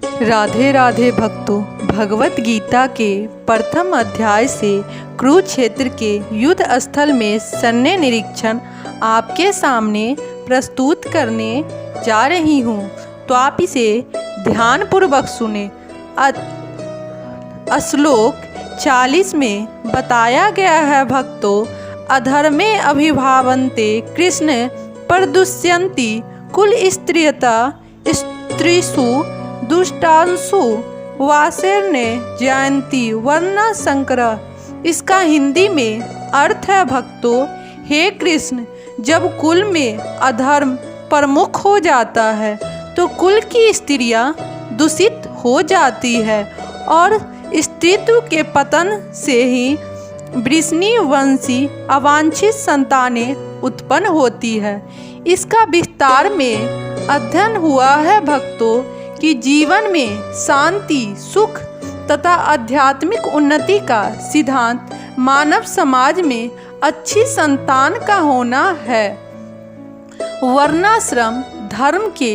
राधे राधे भक्तों, भगवत गीता के प्रथम अध्याय से कुरुक्षेत्र के युद्ध स्थल में सैन्य निरीक्षण आपके सामने प्रस्तुत करने जा रही हूँ, तो आप इसे ध्यानपूर्वक सुने। श्लोक 40 में बताया गया है, भक्तों, अधर्मे अभिभावन्ते कृष्ण प्रदुष्यन्ति कुल स्त्रियता स्त्रीषु दुष्टांशु वासेर्ने जयंती वर्णा संकर। इसका हिंदी में अर्थ है, भक्तों, हे कृष्ण, जब कुल में अधर्म प्रमुख हो जाता है तो कुल की स्त्रियां दूषित हो जाती है और स्त्रीत्व के पतन से ही वृषणीवंशी अवांछित संतानें उत्पन्न होती है। इसका विस्तार में अध्ययन हुआ है, भक्तों, कि जीवन में शांति, सुख तथा आध्यात्मिक उन्नति का सिद्धांत मानव समाज में अच्छी संतान का होना है। वर्णाश्रम धर्म के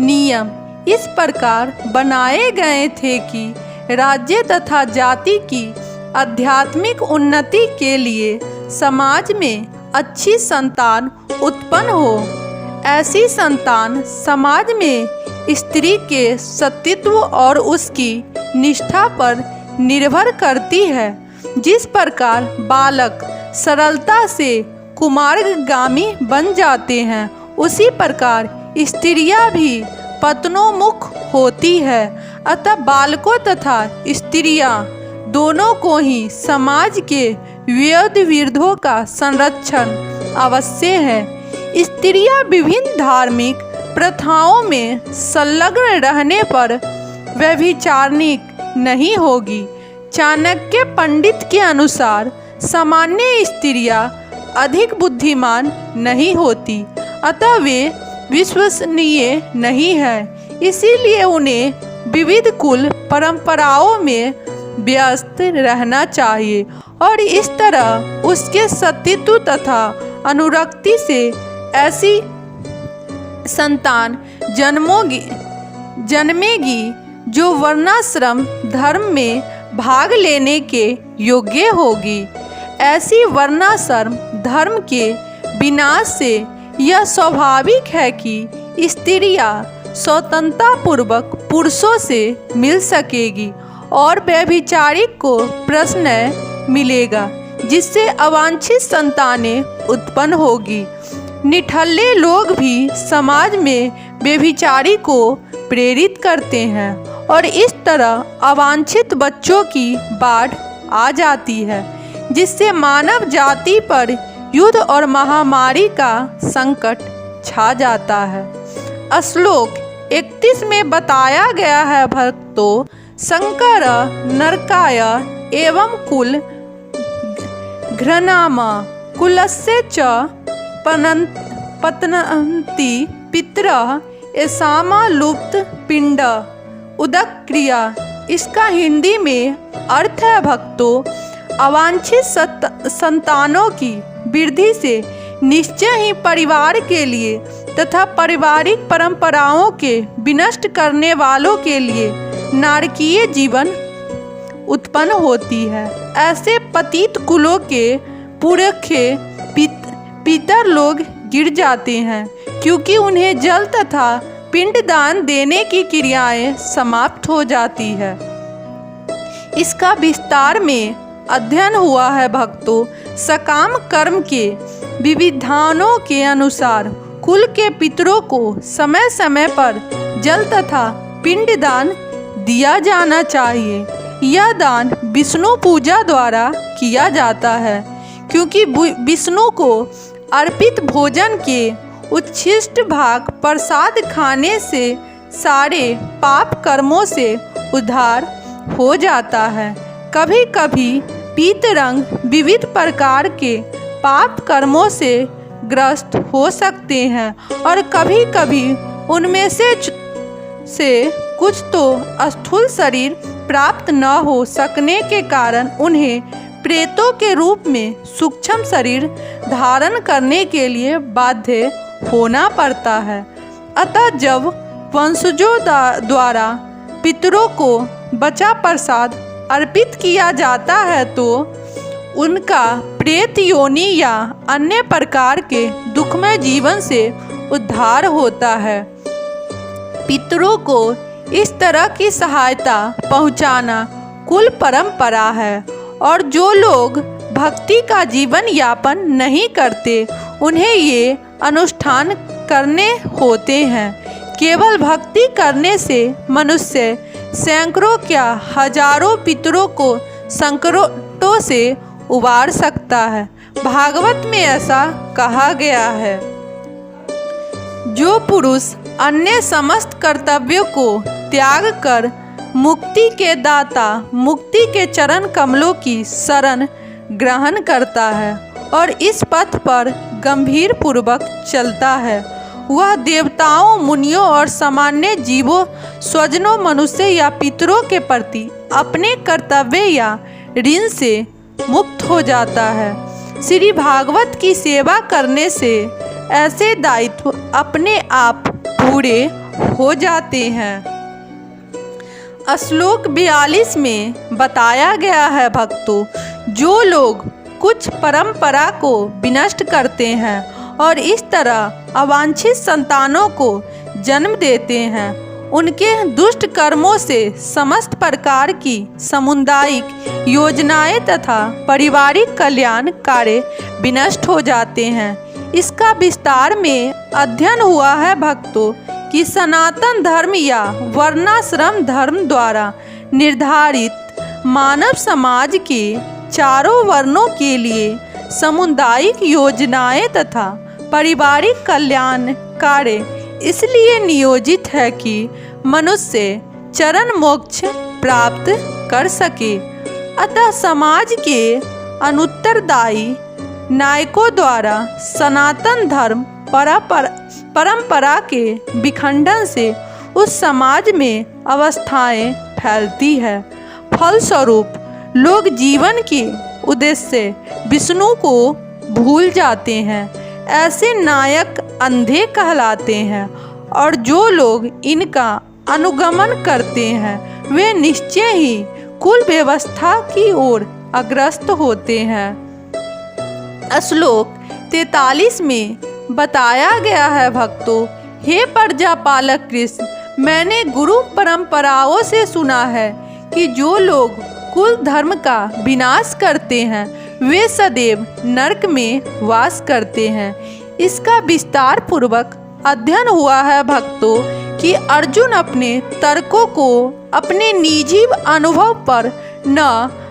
नियम इस प्रकार बनाए गए थे कि राज्य तथा जाति की आध्यात्मिक उन्नति के लिए समाज में अच्छी संतान उत्पन्न हो। ऐसी संतान समाज में स्त्री के सतीत्व और उसकी निष्ठा पर निर्भर करती है। जिस प्रकार बालक सरलता से कुमार्गामी बन जाते हैं, उसी प्रकार स्त्रियां भी पतनोन्मुख होती है। अतः बालकों तथा स्त्रियां दोनों को ही समाज के विरोधों का संरक्षण अवश्य है। स्त्रियां विभिन्न धार्मिक प्रथाओं में संलग्न रहने पर व्यभिचारिणी नहीं होगी। चाणक्य पंडित के अनुसार सामान्य स्त्रियां अधिक बुद्धिमान नहीं होती, अतः वे विश्वसनीय नहीं है। इसीलिए उन्हें विविध कुल परंपराओं में व्यस्त रहना चाहिए और इस तरह उसके सतीत्व तथा अनुरक्ति से ऐसी संतान जन्मेगी जो वर्णाश्रम धर्म में भाग लेने के योग्य होगी। ऐसी वर्णाश्रम धर्म के विनाश से यह स्वाभाविक है कि स्त्रियां स्वतंत्रता पूर्वक पुरुषों से मिल सकेगी और व्यभिचारिक को प्रश्रय मिलेगा, जिससे अवांछित संतानें उत्पन्न होगी। निठल्ले लोग भी समाज में व्यभिचारी को प्रेरित करते हैं और इस तरह अवांछित बच्चों की बाढ़ आ जाती है, जिससे मानव जाति पर युद्ध और महामारी का संकट छा जाता है। श्लोक 31 में बताया गया है, भक्तों, शंकर नरकाय एवं कुल घृणाम कुलस्य च पतन्ति पितरः ऐसामा लुप्त पिंड उदक्रिया। इसका हिंदी में अर्थ है, भक्तों, अवांछित संतानों की वृद्धि से निश्चय ही परिवार के लिए तथा पारिवारिक परंपराओं के विनष्ट करने वालों के लिए नारकीय जीवन उत्पन्न होती है। ऐसे पतित कुलों के पुरखे पितर लोग गिर जाते हैं, क्योंकि उन्हें जल तथा पिंडदान देने की क्रियाएं समाप्त हो जाती है। इसका विस्तार में अध्ययन हुआ है, भक्तों। सकाम कर्म के विविधानों के अनुसार कुल के पितरों को समय समय पर जल तथा पिंडदान दिया जाना चाहिए। यह दान विष्णु पूजा द्वारा किया जाता है, क्योंकि विष्णु को अर्पित भोजन के उच्छिष्ट भाग प्रसाद खाने से सारे पाप कर्मों से उद्धार हो जाता है। कभी कभी पितरंग विविध प्रकार के पाप कर्मों से ग्रस्त हो सकते हैं और कभी कभी उनमें से कुछ तो स्थूल शरीर प्राप्त न हो सकने के कारण उन्हें प्रेतों के रूप में सूक्ष्म शरीर धारण करने के लिए बाध्य होना पड़ता है। अतः जब वंशजों द्वारा पितरों को बचा प्रसाद अर्पित किया जाता है तो उनका प्रेत योनि या अन्य प्रकार के दुखमय जीवन से उद्धार होता है। पितरों को इस तरह की सहायता पहुंचाना कुल परंपरा है और जो लोग भक्ति का जीवन यापन नहीं करते उन्हें ये अनुष्ठान करने होते हैं। केवल भक्ति करने से मनुष्य सैकड़ों क्या हजारों पितरों को संकटों से उबार सकता है। भागवत में ऐसा कहा गया है, जो पुरुष अन्य समस्त कर्तव्यों को त्याग कर मुक्ति के दाता मुक्ति के चरण कमलों की शरण ग्रहण करता है और इस पथ पर गंभीर पूर्वक चलता है, वह देवताओं, मुनियों और सामान्य जीवों, स्वजनों, मनुष्य या पितरों के प्रति अपने कर्तव्य या ऋण से मुक्त हो जाता है। श्री भागवत की सेवा करने से ऐसे दायित्व अपने आप पूरे हो जाते हैं। श्लोक 42 में बताया गया है, भक्तों, जो लोग कुछ परंपरा को विनष्ट करते हैं और इस तरह अवांछित संतानों को जन्म देते हैं, उनके दुष्ट कर्मों से समस्त प्रकार की सामुदायिक योजनाएं तथा पारिवारिक कल्याण कार्य विनष्ट हो जाते हैं। इसका विस्तार में अध्ययन हुआ है, भक्तों, कि सनातन धर्म या वर्णाश्रम धर्म द्वारा निर्धारित मानव समाज के चारों वर्णों के लिए सामुदायिक योजनाएं तथा पारिवारिक कल्याण कार्य इसलिए नियोजित है कि मनुष्य चरण मोक्ष प्राप्त कर सके। अतः समाज के अनुत्तरदायी नायकों द्वारा सनातन धर्म परंपरा के विखंडन से उस समाज में अवस्थाएं फैलती है। फलस्वरूप लोग जीवन के उद्देश्य विष्णु को भूल जाते हैं। ऐसे नायक अंधे कहलाते हैं और जो लोग इनका अनुगमन करते हैं वे निश्चय ही कुल व्यवस्था की ओर अग्रस्त होते हैं। श्लोक 43 में बताया गया है, भक्तों, हे प्रजापालक कृष्ण, मैंने गुरु परंपराओं से सुना है कि जो लोग कुल धर्म का विनाश करते हैं वे सदैव नरक में वास करते हैं। इसका विस्तार पूर्वक अध्ययन हुआ है, भक्तों, कि अर्जुन अपने तर्कों को अपने निजी अनुभव पर न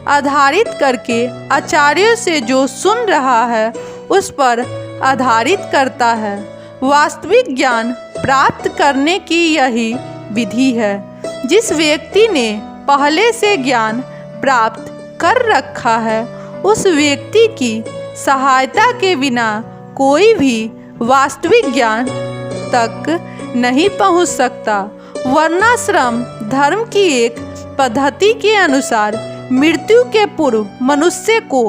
आधारित करके आचार्यों से जो सुन रहा है उस पर आधारित करता है। वास्तविक ज्ञान प्राप्त करने की यही विधि है। जिस व्यक्ति ने पहले से ज्ञान प्राप्त कर रखा है उस व्यक्ति की सहायता के बिना कोई भी वास्तविक ज्ञान तक नहीं पहुंच सकता। वर्णाश्रम धर्म की एक पद्धति के अनुसार मृत्यु के पूर्व मनुष्य को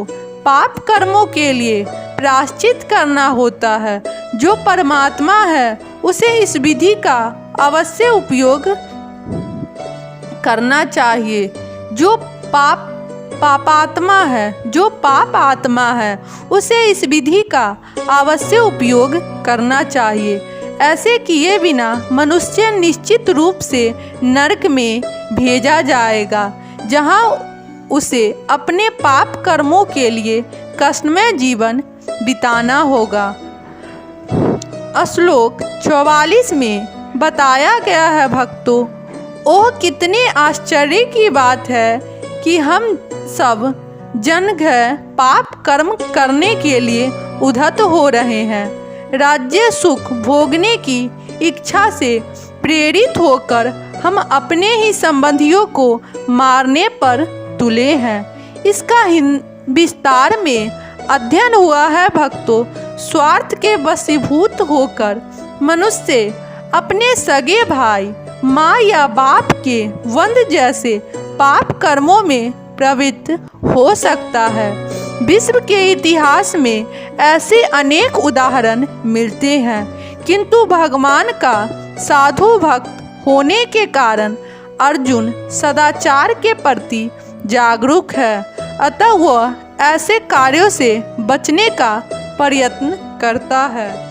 पाप कर्मों के लिए प्रायश्चित करना होता है। जो परमात्मा है उसे इस विधि का अवश्य उपयोग करना चाहिए। जो पाप आत्मा है उसे इस विधि का अवश्य उपयोग करना चाहिए। ऐसे किए बिना मनुष्य निश्चित रूप से नरक में भेजा जाएगा, जहां उसे अपने पाप कर्मों के लिए कष्टमय जीवन बिताना होगा। श्लोक 44 में बताया गया है, भक्तों, ओह कितने आश्चर्य की बात है कि हम सब जनघ पाप कर्म करने के लिए उद्धत हो रहे हैं। राज्य सुख भोगने की इच्छा से प्रेरित होकर हम अपने ही संबंधियों को मारने पर तुले हैं। इसका विस्तार में अध्ययन हुआ है, भक्तों। स्वार्थ के वशीभूत होकर मनुष्य अपने सगे भाई, माँ या बाप के वंद जैसे पाप कर्मों में प्रवृत्त हो सकता है। विश्व के इतिहास में ऐसे अनेक उदाहरण मिलते हैं, किंतु भगवान का साधु भक्त होने के कारण अर्जुन सदाचार के प्रति जागरूक है, अतः वह ऐसे कार्यों से बचने का प्रयत्न करता है।